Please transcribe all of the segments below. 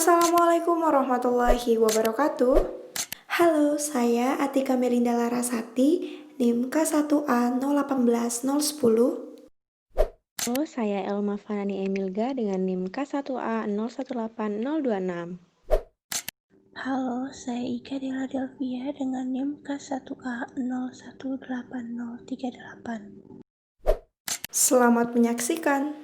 Assalamualaikum warahmatullahi wabarakatuh. Halo, saya Atika Melinda Larasati, NIM K1A 018010. Halo, saya Elma Fanani Emilga dengan NIM K1A 018026. Halo, saya Ika Della Delvia dengan NIM K1A 018038. Selamat menyaksikan.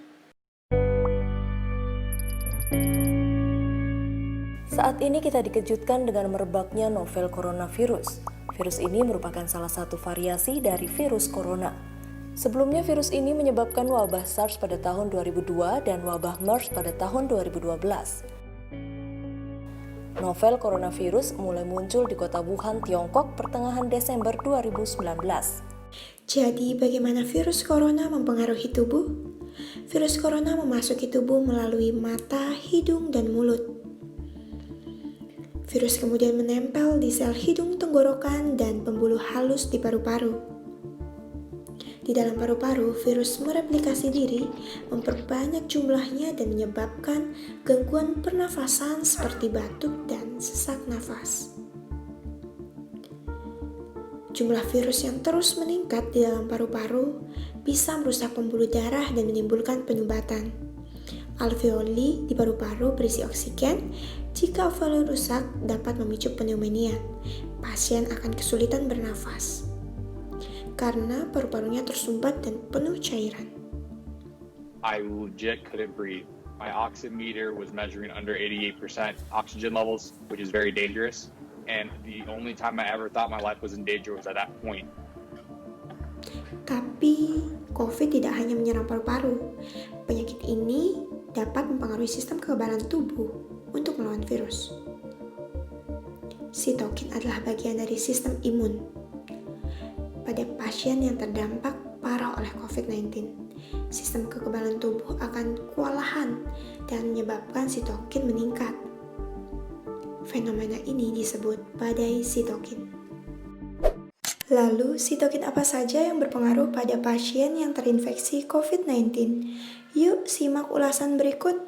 Saat ini kita dikejutkan dengan merebaknya novel coronavirus. Virus ini merupakan salah satu variasi dari virus corona. Sebelumnya virus ini menyebabkan wabah SARS pada tahun 2002 dan wabah MERS pada tahun 2012. Novel coronavirus mulai muncul di kota Wuhan, Tiongkok pertengahan Desember 2019. Jadi, bagaimana virus corona mempengaruhi tubuh? Virus corona memasuki tubuh melalui mata, hidung, dan mulut. Virus kemudian menempel di sel hidung, tenggorokan, dan pembuluh halus di paru-paru. Di dalam paru-paru, virus mereplikasi diri, memperbanyak jumlahnya dan menyebabkan gangguan pernafasan seperti batuk dan sesak nafas. Jumlah virus yang terus meningkat di dalam paru-paru bisa merusak pembuluh darah dan menimbulkan penyumbatan. Alveoli di paru-paru berisi oksigen. Jika alveoli rusak, dapat memicu pneumonia. Pasien akan kesulitan bernafas karena paru-parunya tersumbat dan penuh cairan. I legit couldn't breathe. My oximeter was measuring under 88% oxygen levels, which is very dangerous. And the only time I ever thought my life was in danger was at that point. Tapi, COVID tidak hanya menyerang paru-paru. Penyakit ini dapat mempengaruhi sistem kekebalan tubuh untuk melawan virus. Sitokin adalah bagian dari sistem imun. Pada pasien yang terdampak parah oleh COVID-19, sistem kekebalan tubuh akan kewalahan dan menyebabkan sitokin meningkat. Fenomena ini disebut badai sitokin. Lalu, sitokin apa saja yang berpengaruh pada pasien yang terinfeksi COVID-19? Yuk, simak ulasan berikut.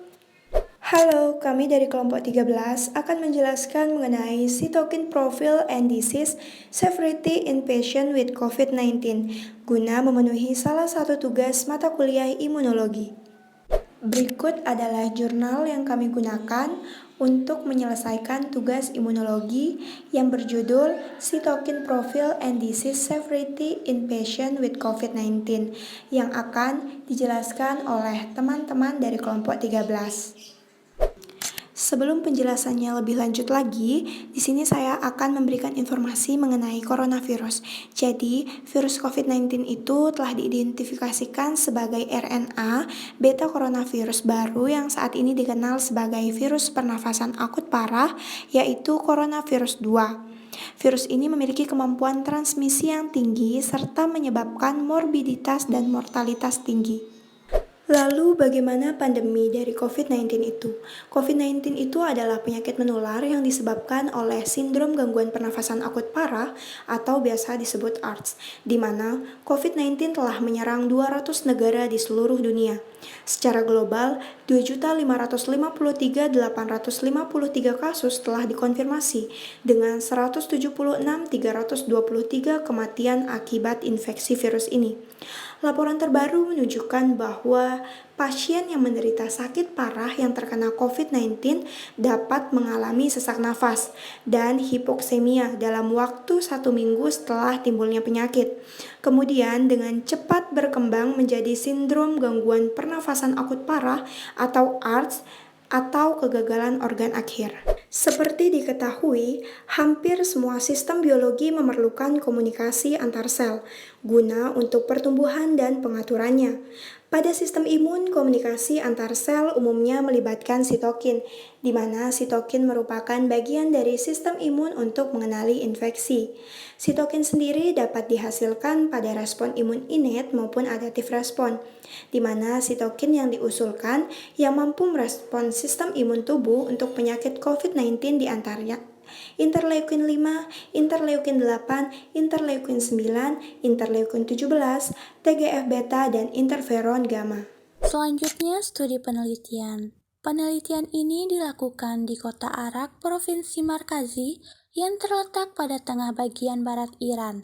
Halo, kami dari kelompok 13 akan menjelaskan mengenai cytokine profile and disease severity in patient with COVID-19 guna memenuhi salah satu tugas mata kuliah imunologi. Berikut adalah jurnal yang kami gunakan untuk menyelesaikan tugas imunologi yang berjudul Cytokine Profile and Disease Severity in Patient with COVID-19 yang akan dijelaskan oleh teman-teman dari kelompok 13. Sebelum penjelasannya lebih lanjut lagi, di sini saya akan memberikan informasi mengenai coronavirus. Jadi, virus COVID-19 itu telah diidentifikasikan sebagai RNA beta coronavirus baru yang saat ini dikenal sebagai virus pernafasan akut parah, yaitu coronavirus 2. Virus ini memiliki kemampuan transmisi yang tinggi serta menyebabkan morbiditas dan mortalitas tinggi. Lalu bagaimana pandemi dari COVID-19 itu? COVID-19 itu adalah penyakit menular yang disebabkan oleh sindrom gangguan pernafasan akut parah atau biasa disebut ARDS, di mana COVID-19 telah menyerang 200 negara di seluruh dunia. Secara global, 2.553.853 kasus telah dikonfirmasi dengan 176.323 kematian akibat infeksi virus ini. Laporan terbaru menunjukkan bahwa pasien yang menderita sakit parah yang terkena COVID-19 dapat mengalami sesak nafas dan hipoksemia dalam waktu 1 minggu setelah timbulnya penyakit. Kemudian dengan cepat berkembang menjadi sindrom gangguan pernafasan akut parah atau ARDS atau kegagalan organ akhir. Seperti diketahui, hampir semua sistem biologi memerlukan komunikasi antar sel guna untuk pertumbuhan dan pengaturannya. Pada sistem imun, komunikasi antar sel umumnya melibatkan sitokin, di mana sitokin merupakan bagian dari sistem imun untuk mengenali infeksi. Sitokin sendiri dapat dihasilkan pada respon imun innate maupun adaptive respon, di mana sitokin yang diusulkan yang mampu merespons sistem imun tubuh untuk penyakit COVID-19 diantaranya interleukin 5, interleukin 8, interleukin 9, interleukin 17, TGF-beta, dan interferon gamma. Selanjutnya, studi penelitian. Penelitian ini dilakukan di kota Arak, Provinsi Markazi, yang terletak pada tengah bagian barat Iran,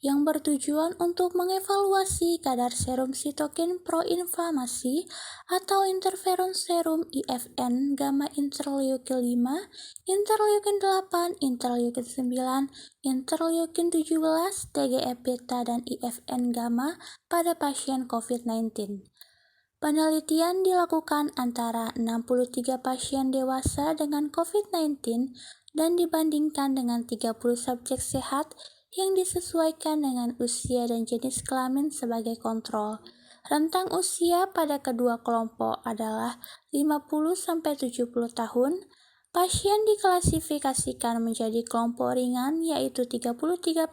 yang bertujuan untuk mengevaluasi kadar serum sitokin proinflamasi atau interferon serum IFN, gamma interleukin 5, interleukin 8, interleukin 9, interleukin 17, TGF beta dan IFN gamma pada pasien COVID-19. Penelitian dilakukan antara 63 pasien dewasa dengan COVID-19 dan dibandingkan dengan 30 subjek sehat yang disesuaikan dengan usia dan jenis kelamin sebagai kontrol. Rentang usia pada kedua kelompok adalah 50-70 tahun. Pasien diklasifikasikan menjadi kelompok ringan yaitu 33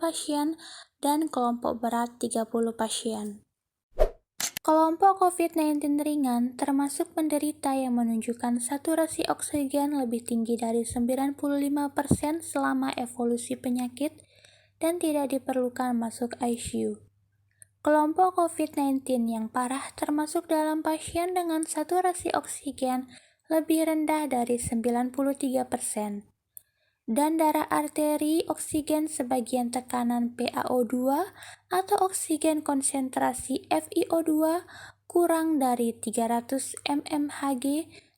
pasien dan kelompok berat 30 pasien. Kelompok COVID-19 ringan termasuk penderita yang menunjukkan saturasi oksigen lebih tinggi dari 95% selama evolusi penyakit dan tidak diperlukan masuk ICU. Kelompok COVID-19 yang parah termasuk dalam pasien dengan saturasi oksigen lebih rendah dari 93%. Dan darah arteri oksigen sebagian tekanan PaO2 atau oksigen konsentrasi FiO2 kurang dari 300 mmHg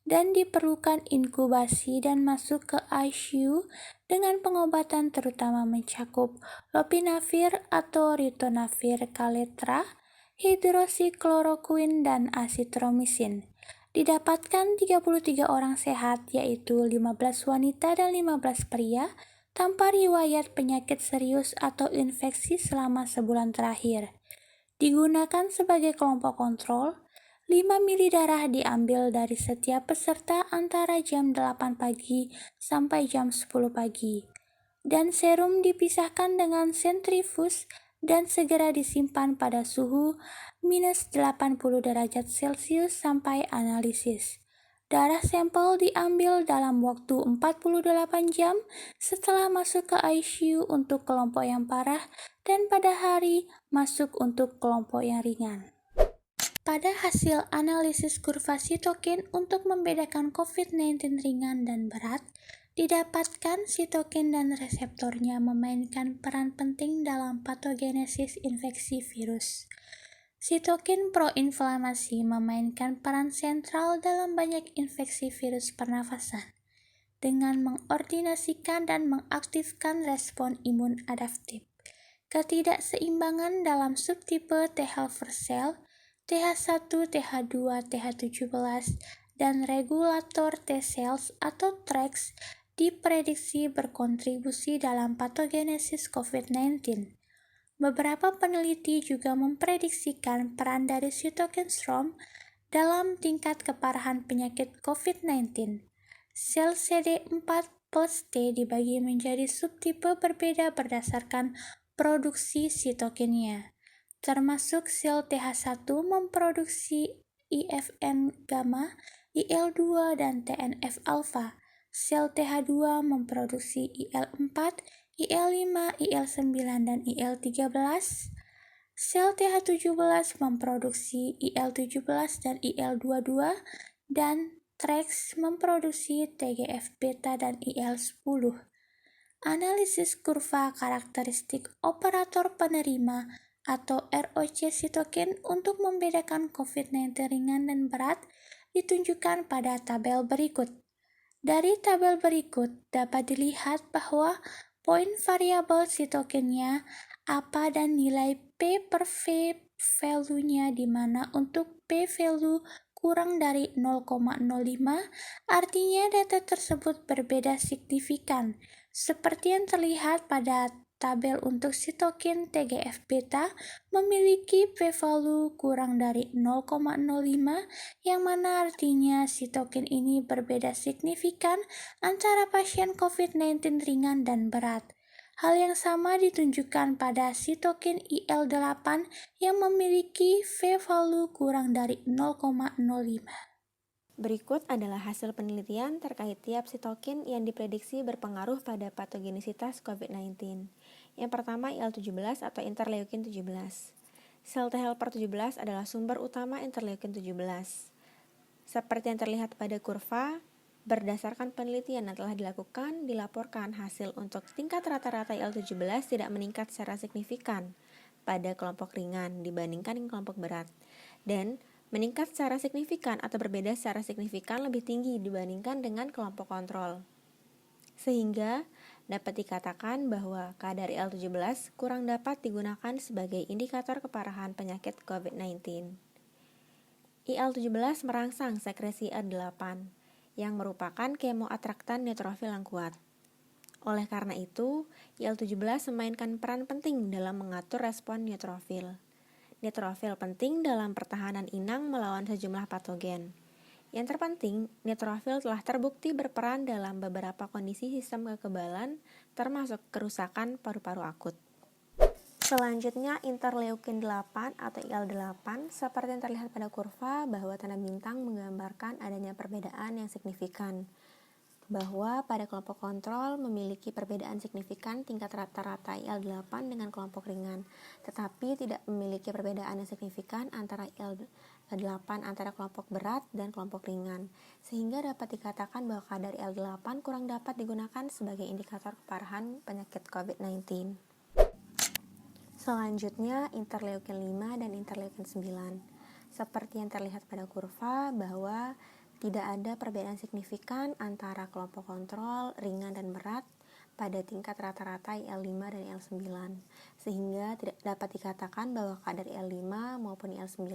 dan diperlukan inkubasi dan masuk ke ICU dengan pengobatan terutama mencakup lopinavir atau ritonavir kaletra, hidroksikloroquine dan azitromisin. Didapatkan 33 orang sehat, yaitu 15 wanita dan 15 pria, tanpa riwayat penyakit serius atau infeksi selama sebulan terakhir. Digunakan sebagai kelompok kontrol, 5 mili darah diambil dari setiap peserta antara jam 8 pagi sampai jam 10 pagi. Dan serum dipisahkan dengan sentrifus dan segera disimpan pada suhu minus 80 derajat Celcius sampai analisis. Darah sampel diambil dalam waktu 48 jam setelah masuk ke ICU untuk kelompok yang parah dan pada hari masuk untuk kelompok yang ringan. Pada hasil analisis kurva sitokin untuk membedakan COVID-19 ringan dan berat, didapatkan sitokin dan reseptornya memainkan peran penting dalam patogenesis infeksi virus. Sitokin proinflamasi memainkan peran sentral dalam banyak infeksi virus pernafasan dengan mengordinasikan dan mengaktifkan respon imun adaptif. Ketidakseimbangan dalam subtipe T helper cell, TH1, TH2, TH17, dan regulator T cells atau TREX diprediksi berkontribusi dalam patogenesis COVID-19. Beberapa peneliti juga memprediksikan peran dari sitokin storm dalam tingkat keparahan penyakit COVID-19. Sel CD4 plus T dibagi menjadi subtipe berbeda berdasarkan produksi sitokinnya, termasuk sel TH1 memproduksi IFN gamma, IL2, dan TNF alpha. Sel TH2 memproduksi IL4, IL5, IL9, dan IL13. Sel TH17 memproduksi IL17 dan IL22, dan TREX memproduksi TGF beta dan IL10. Analisis kurva karakteristik operator penerima atau ROC sitokin untuk membedakan COVID-19 ringan dan berat ditunjukkan pada tabel berikut. Dari tabel berikut dapat dilihat bahwa poin variabel sitokinnya apa dan nilai P per V value-nya di mana untuk P value kurang dari 0,05 artinya data tersebut berbeda signifikan, seperti yang terlihat pada tabel untuk sitokin TGF beta memiliki p-value kurang dari 0,05 yang mana artinya sitokin ini berbeda signifikan antara pasien COVID-19 ringan dan berat. Hal yang sama ditunjukkan pada sitokin IL8 yang memiliki p-value kurang dari 0,05. Berikut adalah hasil penelitian terkait tiap sitokin yang diprediksi berpengaruh pada patogenisitas COVID-19. Yang pertama IL-17 atau interleukin 17. Sel T helper 17 adalah sumber utama interleukin 17. Seperti yang terlihat pada kurva, berdasarkan penelitian yang telah dilakukan, dilaporkan hasil untuk tingkat rata-rata IL-17 tidak meningkat secara signifikan pada kelompok ringan dibandingkan dengan kelompok berat, dan meningkat secara signifikan atau berbeda secara signifikan lebih tinggi dibandingkan dengan kelompok kontrol. Sehingga dapat dikatakan bahwa kadar IL-17 kurang dapat digunakan sebagai indikator keparahan penyakit COVID-19. IL-17 merangsang sekresi IL-8 yang merupakan kemoatraktan neutrofil yang kuat. Oleh karena itu, IL-17 memainkan peran penting dalam mengatur respon neutrofil. Neutrofil penting dalam pertahanan inang melawan sejumlah patogen. Yang terpenting, neutrofil telah terbukti berperan dalam beberapa kondisi sistem kekebalan, termasuk kerusakan paru-paru akut. Selanjutnya, interleukin 8 atau IL-8, seperti yang terlihat pada kurva bahwa tanda bintang menggambarkan adanya perbedaan yang signifikan. Bahwa pada kelompok kontrol memiliki perbedaan signifikan tingkat rata-rata IL-8 dengan kelompok ringan, tetapi tidak memiliki perbedaan yang signifikan antara IL-8 antara kelompok berat dan kelompok ringan, sehingga dapat dikatakan bahwa kadar IL-8 kurang dapat digunakan sebagai indikator keparahan penyakit COVID-19. Selanjutnya, interleukin 5 dan interleukin 9. Seperti yang terlihat pada kurva bahwa tidak ada perbedaan signifikan antara kelompok kontrol, ringan dan berat pada tingkat rata-rata IL-5 dan IL-9, sehingga tidak dapat dikatakan bahwa kadar IL-5 maupun IL-9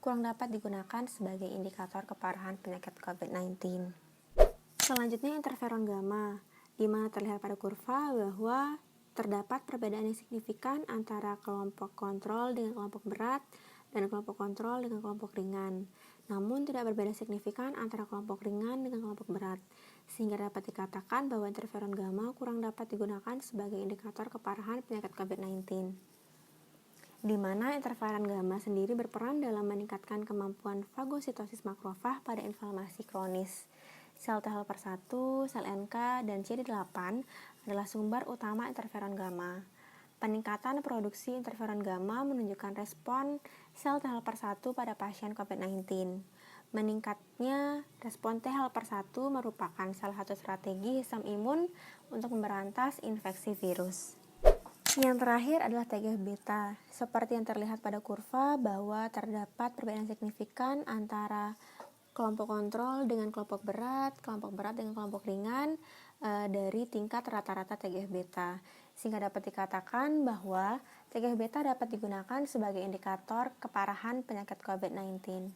kurang dapat digunakan sebagai indikator keparahan penyakit COVID-19. Selanjutnya, interferon gamma, di mana terlihat pada kurva bahwa terdapat perbedaan yang signifikan antara kelompok kontrol dengan kelompok berat dan kelompok kontrol dengan kelompok ringan. Namun tidak berbeda signifikan antara kelompok ringan dengan kelompok berat, sehingga dapat dikatakan bahwa interferon gamma kurang dapat digunakan sebagai indikator keparahan penyakit COVID-19. Di mana interferon gamma sendiri berperan dalam meningkatkan kemampuan fagositosis makrofag pada inflamasi kronis. Sel T helper 1, sel NK, dan CD8 adalah sumber utama interferon gamma. Peningkatan produksi interferon gamma menunjukkan respon sel T helper 1 pada pasien COVID-19. Meningkatnya respon T helper 1 merupakan salah satu strategi sistem imun untuk memberantas infeksi virus. Yang terakhir adalah TGF-beta. Seperti yang terlihat pada kurva bahwa terdapat perbedaan signifikan antara kelompok kontrol dengan kelompok berat dengan kelompok ringan dari tingkat rata-rata TGF-beta, sehingga dapat dikatakan bahwa TGF-beta dapat digunakan sebagai indikator keparahan penyakit COVID-19.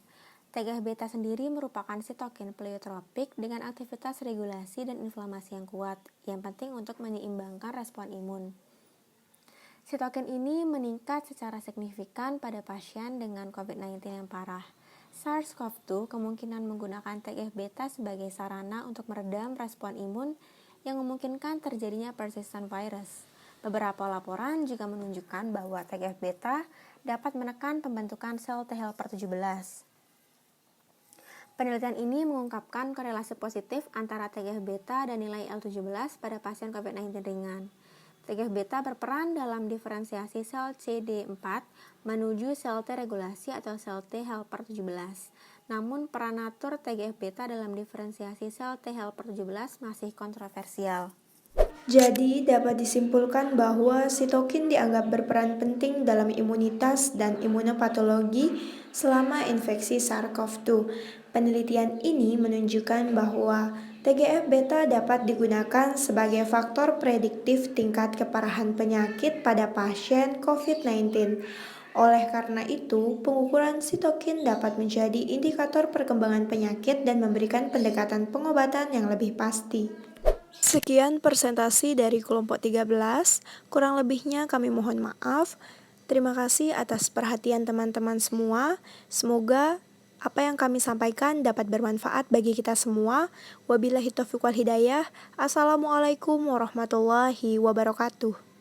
TGF-beta sendiri merupakan sitokin pleiotropik dengan aktivitas regulasi dan inflamasi yang kuat, yang penting untuk menyeimbangkan respon imun. Sitokin ini meningkat secara signifikan pada pasien dengan COVID-19 yang parah. SARS-CoV-2 kemungkinan menggunakan TGF-beta sebagai sarana untuk meredam respon imun yang memungkinkan terjadinya persistent virus. Beberapa laporan juga menunjukkan bahwa TGF-beta dapat menekan pembentukan sel T helper 17. Penelitian ini mengungkapkan korelasi positif antara TGF-beta dan nilai IL-17 pada pasien COVID-19 ringan. TGF-beta berperan dalam diferensiasi sel CD4 menuju sel T regulasi atau sel T helper 17. Namun peranatur TGF-beta dalam diferensiasi sel T helper 17 masih kontroversial. Jadi dapat disimpulkan bahwa sitokin dianggap berperan penting dalam imunitas dan imunopatologi selama infeksi SARS-CoV-2. Penelitian ini menunjukkan bahwa TGF-beta dapat digunakan sebagai faktor prediktif tingkat keparahan penyakit pada pasien COVID-19. Oleh karena itu, pengukuran sitokin dapat menjadi indikator perkembangan penyakit dan memberikan pendekatan pengobatan yang lebih pasti. Sekian presentasi dari kelompok 13, kurang lebihnya kami mohon maaf. Terima kasih atas perhatian teman-teman semua. Semoga apa yang kami sampaikan dapat bermanfaat bagi kita semua. Wabillahi taufiq wal hidayah. Assalamualaikum warahmatullahi wabarakatuh.